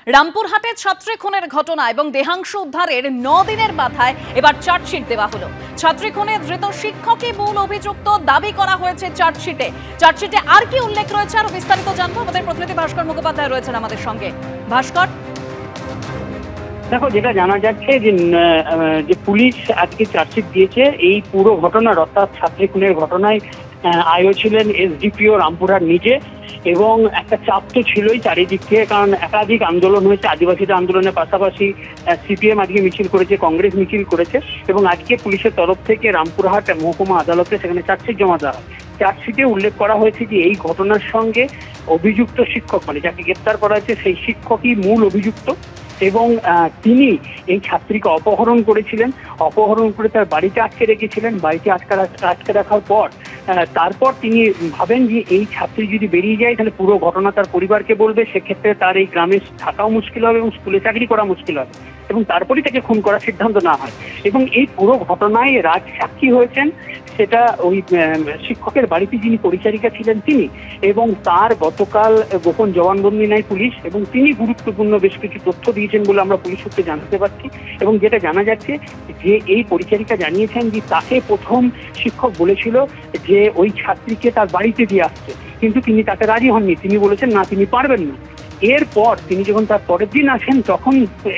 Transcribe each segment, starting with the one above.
রামপুরহাটে ছাত্রী খুনের ঘটনা এবং দেহাংশ উদ্ধারের 9 দিনের মাথায় এবার চার্জশিট দেওয়া হলো। ছাত্রী খুনে ধৃত শিক্ষকই মূল অভিযুক্ত দাবি করা হয়েছে চার্জশিটে আর কি উল্লেখ রয়েছে আরো বিস্তারিত জানবো। আমাদের প্রতিনিধি ভাস্কর মুখোপাধ্যায় রয়েছেন আমাদের সঙ্গে। ভাস্কর, দেখো, যেটা জানা যাচ্ছে যে পুলিশ আজকে চার্জশিট দিয়েছে এই পুরো ঘটনার, অর্থাৎ ছাত্রী খুনের ঘটনায় আইও ছিলেন এসডিপিও রামপুরহাট নিজে, এবং একটা চাপ তো ছিলই চারিদিক থেকে, কারণ একাধিক আন্দোলন হয়েছে। আদিবাসীদের আন্দোলনের পাশাপাশি সিপিএম আজকে মিছিল করেছে, কংগ্রেস মিছিল করেছে, এবং আজকে পুলিশের তরফ থেকে রামপুরহাট মহকুমা আদালতে সেখানে চার্জশিট জমা দেওয়া হয়। চার্জশিটে উল্লেখ করা হয়েছে যে এই ঘটনার সঙ্গে অভিযুক্ত শিক্ষক, মানে যাকে গ্রেপ্তার করা হয়েছে সেই শিক্ষকই মূল অভিযুক্ত, এবং তিনি এই ছাত্রীকে অপহরণ করেছিলেন, অপহরণ করে তার বাড়িতে আটকে রেখেছিলেন। বাড়িতে আটকে রাখার পর তারপর তিনি ভাবেন যে এই ছাত্রী যদি বেরিয়ে যায় তাহলে পুরো ঘটনা তার পরিবারকে বলবে, সেক্ষেত্রে তার এই গ্রামে থাকাও মুশকিল হবে এবং স্কুলে চাকরি করা মুশকিল হবে, এবং তারপরেই তাকে খুন করার সিদ্ধান্ত নেওয়া হয়। এবং এই পুরো ঘটনায় রাজ সাক্ষী হয়েছেন সেটা ওই শিক্ষকের বাড়িতে যিনি পরিচারিকা ছিলেন তিনি, এবং তার গতকাল গোপন জবানবন্দি নেয় পুলিশ, এবং তিনি গুরুত্বপূর্ণ বেশ কিছু তথ্য দিয়েছেন বলে আমরা পুলিশ সূত্রে জানতে পারছি। এবং যেটা জানা যাচ্ছে যে এই পরিচারিকা জানিয়েছেন যে তাকে প্রথম শিক্ষক বলেছিল যে ওই ছাত্রীকে তার বাড়িতে দিয়ে আসছে, কিন্তু তিনি তাকে রাজি হননি। তিনি বলেছেন না, তিনি পারবেন না। এরপর তিনি যখন তার পরের দিন আসেন তখন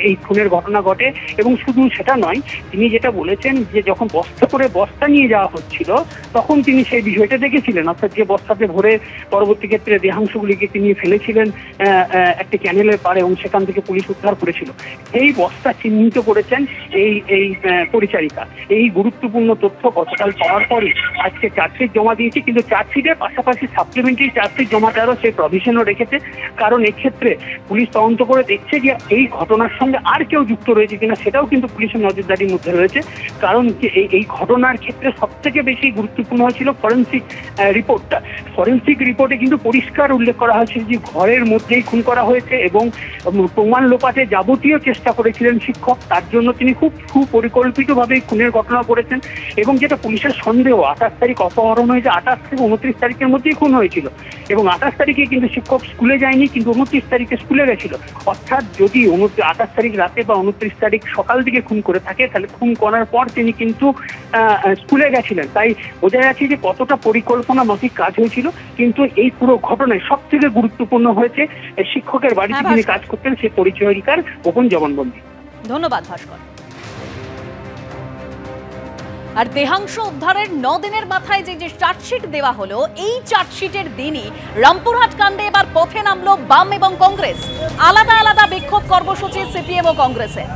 এই খুনের ঘটনা ঘটে। এবং শুধু সেটা নয়, তিনি যেটা বলেছেন যে যখন বস্তা করে বস্তা নিয়ে যাওয়া হচ্ছিল তখন তিনি সেই বিষয়টা দেখেছিলেন, অর্থাৎ যে বস্তাতে ভরে পরবর্তী ক্ষেত্রে দেহাংশগুলিকে তিনি ফেলেছিলেন একটি ক্যানেলের পাড়ে, এবং সেখান থেকে পুলিশ উদ্ধার করেছিল। এই বস্তা চিহ্নিত করেছেন এই পরিচারিকা। এই গুরুত্বপূর্ণ তথ্য গতকাল পাওয়ার পরই আজকে চার্জশিট জমা দিয়েছে, কিন্তু চার্জশিটের পাশাপাশি সাপ্লিমেন্টারি চার্জশিট জমা দেওয়ারও সেই প্রভিশনও রেখেছে, কারণ এক্ষেত্রে পুলিশ তদন্ত করে দেখছে যে এই ঘটনার সঙ্গে আর কেউ যুক্ত রয়েছে কিনা, সেটাও কিন্তু পুলিশের নজরদারির মধ্যে রয়েছে। কারণ এই ঘটনার ক্ষেত্রে সব থেকে বেশি গুরুত্বপূর্ণ হয়েছিল ফরেন্সিক রিপোর্টটা। ফরেন্সিক রিপোর্টে কিন্তু পরিষ্কার উল্লেখ করা হয়েছে যে ঘরের মধ্যেই খুন করা হয়েছে, এবং প্রমাণ লোপাটে যাবতীয় চেষ্টা করেছিলেন শিক্ষক। তার জন্য তিনি খুব সুপরিকল্পিতভাবে খুনের ঘটনা করেছেন। এবং যেটা পুলিশের সন্দেহ, 28 তারিখ অপহরণ হয়েছে, 28 থেকে 29 তারিখের মধ্যেই খুন হয়েছিল, এবং 28 তারিখে কিন্তু শিক্ষক স্কুলে যায়নি, কিন্তু 29 তারিখে স্কুলে গেছিল। অর্থাৎ যদি 28 তারিখ রাতে বা 29 তারিখ সকাল দিকে খুন করে থাকে, তাহলে খুন করার পর তিনি কিন্তু স্কুলে গেছিলেন। তাই বোঝা যাচ্ছে যে কতটা পরিকল্পনা মাফিক কাজ হয়েছিল। কিন্তু এই পুরো ঘটনায় সব থেকে গুরুত্বপূর্ণ হয়েছে শিক্ষকের বাড়িতে যিনি কাজ করতেন সেই পরিচয়িকার গোপন জবানবন্দি। ধন্যবাদ ভাস্কর। আর দেহাংশ উদ্ধারের 9 দিনের মাথায় যে চার্জশিট দেওয়া হলো, এই চার্জশিটের দিনই রামপুরহাট কাণ্ডে এবার পথে নামলো বাম এবং কংগ্রেস। আলাদা আলাদা বিক্ষোভ কর্মসূচি সিপিএম ও কংগ্রেসের।